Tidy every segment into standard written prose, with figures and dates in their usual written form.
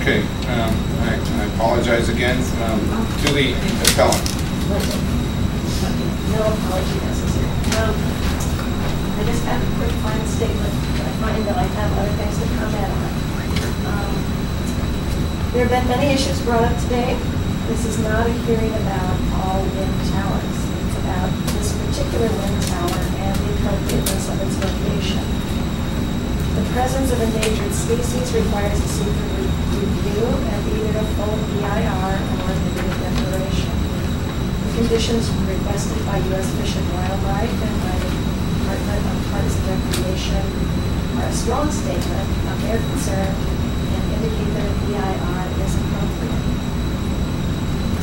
Okay, I apologize again to the appellant. No apology necessary. I just have a quick final statement. I find that I have other things to comment on. There have been many issues brought up today. This is not a hearing about all wind towers. It's about this particular wind tower and the appropriateness of its location. The presence of endangered species requires a secret review and either a full EIR or a limited declaration. The conditions requested by U.S. Fish and Wildlife and by the Department of Parks and Recreation are a strong statement of their concern and indicate that an EIR is appropriate.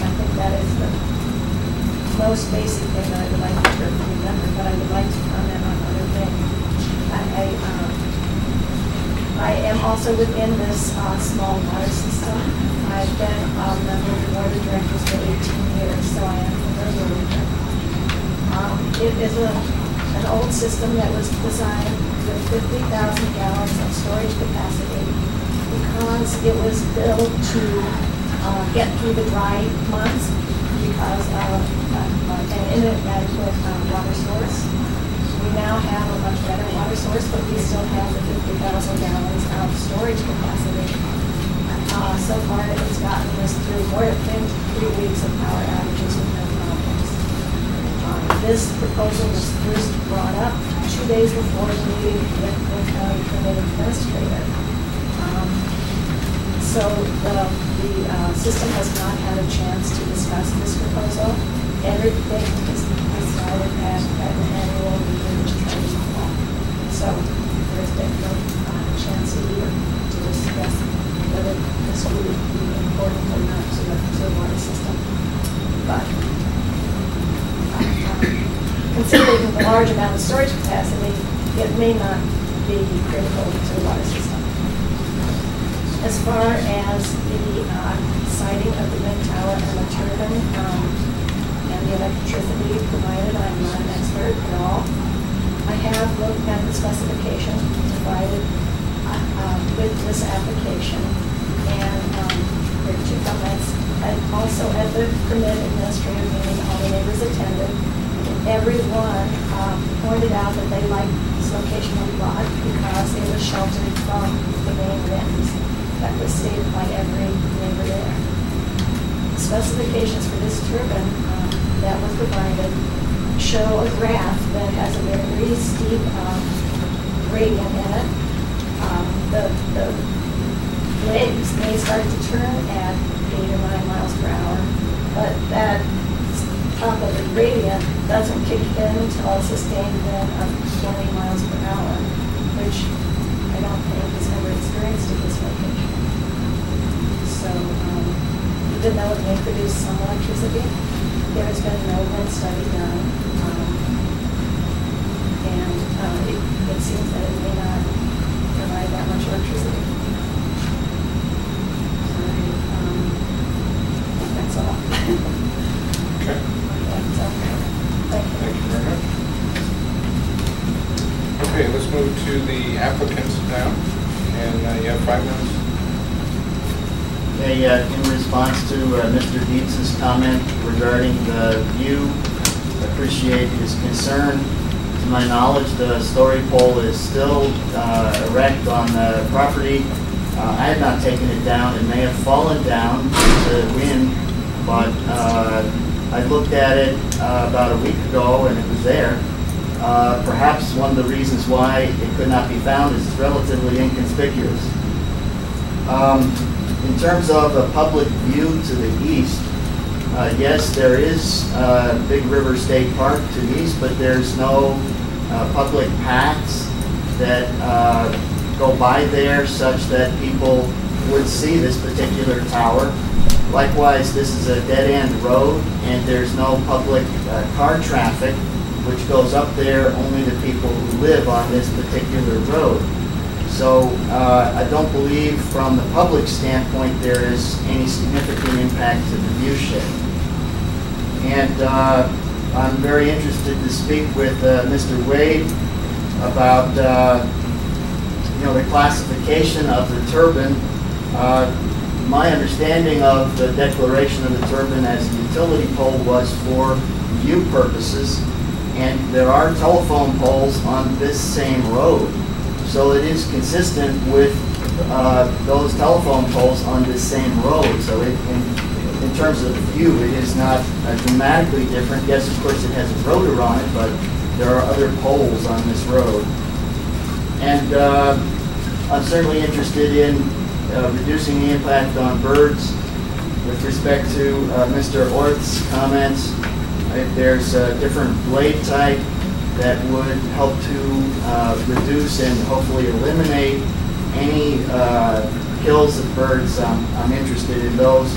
I think that is the most basic thing that I would like to remember, but I would like to comment on other things. I am also within this small water system. I've been a member of the board of directors for 18 years, so I am familiar with it. It is an old system that was designed with 50,000 gallons of storage capacity because it was built to get through the dry months because of an inadequate water source. We now have a much better water source, but we still have the 50,000 gallons of storage capacity. So far, it's gotten us through more than 3 weeks of power outages with no problems. This proposal was first brought up 2 days before the meeting with the county permit administrator. So the system has not had a chance to discuss this proposal. Everything is decided at an annual meeting, which is every fall. So there's been no chance here to discuss whether this would be important or not to the water system. But considering the large amount of storage capacity, it may not be critical to the water system. As far as the siting of the wind tower and the turbine and the electricity provided, I'm not an expert at all. I have looked at the specifications provided with this application, and there are 2 comments. And also at the permit administrative meeting, all the neighbors attended, and everyone pointed out that they liked this location a lot because it was sheltered from the main winds. That was stated by every neighbor there. The specifications for this turbine that was provided show a graph that has a very steep gradient in it. The blades may start to turn at 8 or 9 miles per hour, but that top of the gradient doesn't kick in until a sustained wind of 20 miles per hour, which I don't think is ever experienced at this location. So even though it may produce some electricity, there has been no wind study done, and it seems that it may not provide that much electricity. So that's all. Okay. That's all. Thank you. Thank you very much. Okay, let's move to the applicants now, and you have 5 minutes. In response to Mr. Dietz's comment regarding the view, appreciate his concern. To my knowledge, the story pole is still erect on the property. I have not taken it down. It may have fallen down to the wind, but I looked at it about a week ago and it was there. Perhaps one of the reasons why it could not be found is it's relatively inconspicuous. In terms of a public view to the east, yes, there is Big River State Park to the east, but there's no public paths that go by there such that people would see this particular tower. Likewise, this is a dead-end road, and there's no public car traffic, which goes up there only to people who live on this particular road. So I don't believe from the public standpoint there is any significant impact to the view shed. And I'm very interested to speak with Mr. Wade about the classification of the turbine. My understanding of the declaration of the turbine as a utility pole was for view purposes, and there are telephone poles on this same road. So it is consistent with those telephone poles on this same road. So in terms of view, it is not dramatically different. Yes, of course, it has a rotor on it, but there are other poles on this road. And I'm certainly interested in reducing the impact on birds. With respect to Mr. Orth's comments, if there's a different blade type that would help to reduce and hopefully eliminate any kills of birds, I'm interested in those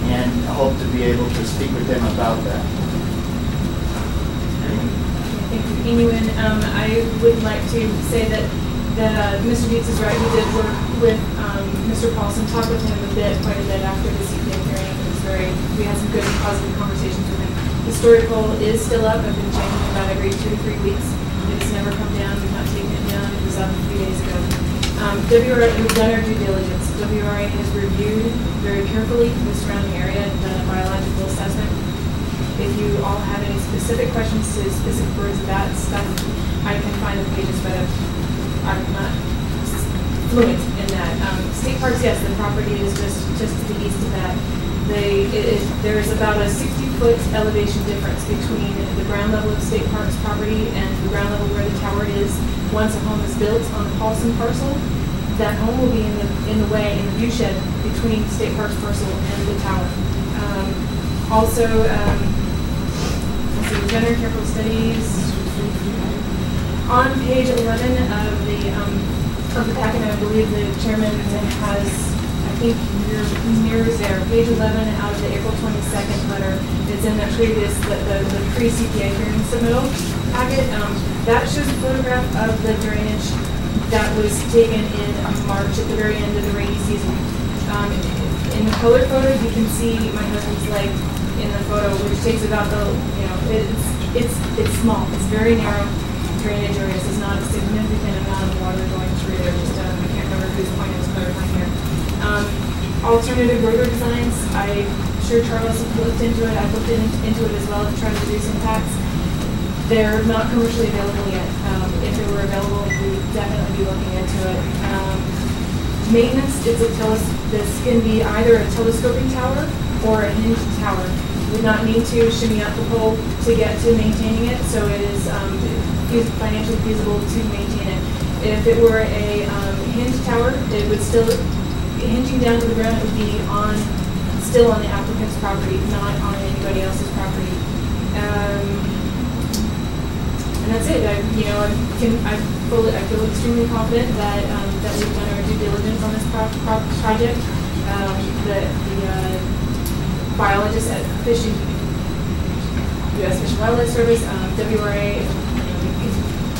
and hope to be able to speak with him about that. Thank you, Inuin. I would like to say that Mr. Dietz is right. We did work with Mr. Paulson, talked with him quite a bit after the CPA hearing. We had some good positive conversations with him. The story pole is still up. I've been changing it about every 2 to 3 weeks. It's never come down. We've not taken it down. It was up a few days ago. We've done our due diligence. WRA has reviewed very carefully the surrounding area and done a biological assessment. If you all have any specific questions to specific birds of that stuff, I can find the pages, but I'm not fluent in that. State parks, yes, the property is just to the east of that. There is about a 60-foot elevation difference between the ground level of State Parks property and the ground level where the tower is. Once a home is built on the Paulson parcel, that home will be in the view shed between State Parks parcel and the tower. Also, let's see, general careful studies. On page 11 of the packet, I believe the chairman has, I think mirrors there, page 11 out of the April 22nd letter. It's in the previous, the pre-CPA hearing submittal packet. That shows a photograph of the drainage that was taken in March at the very end of the rainy season. In the color photo, you can see my husband's leg in the photo, which takes about it's small. It's very narrow drainage areas. There's not a significant amount of water going through there. Just I can't remember whose point it was clarifying here. Alternative rotor designs. I'm sure Charles looked into it. I've looked into it as well to try to reduce impacts. They're not commercially available yet. If they were available, we'd definitely be looking into it. Maintenance, this can be either a telescoping tower or a hinged tower. You would not need to shimmy up the pole to get to maintaining it, so it is financially feasible to maintain it. If it were a hinged tower, it would still, hinging down to the ground, it would be still on the applicant's property, not on anybody else's property. And that's it. I feel extremely confident that we've done our due diligence on this project. The biologists at U.S. Fish and Wildlife Service, WRA,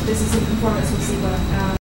this is in conformance with SEPA.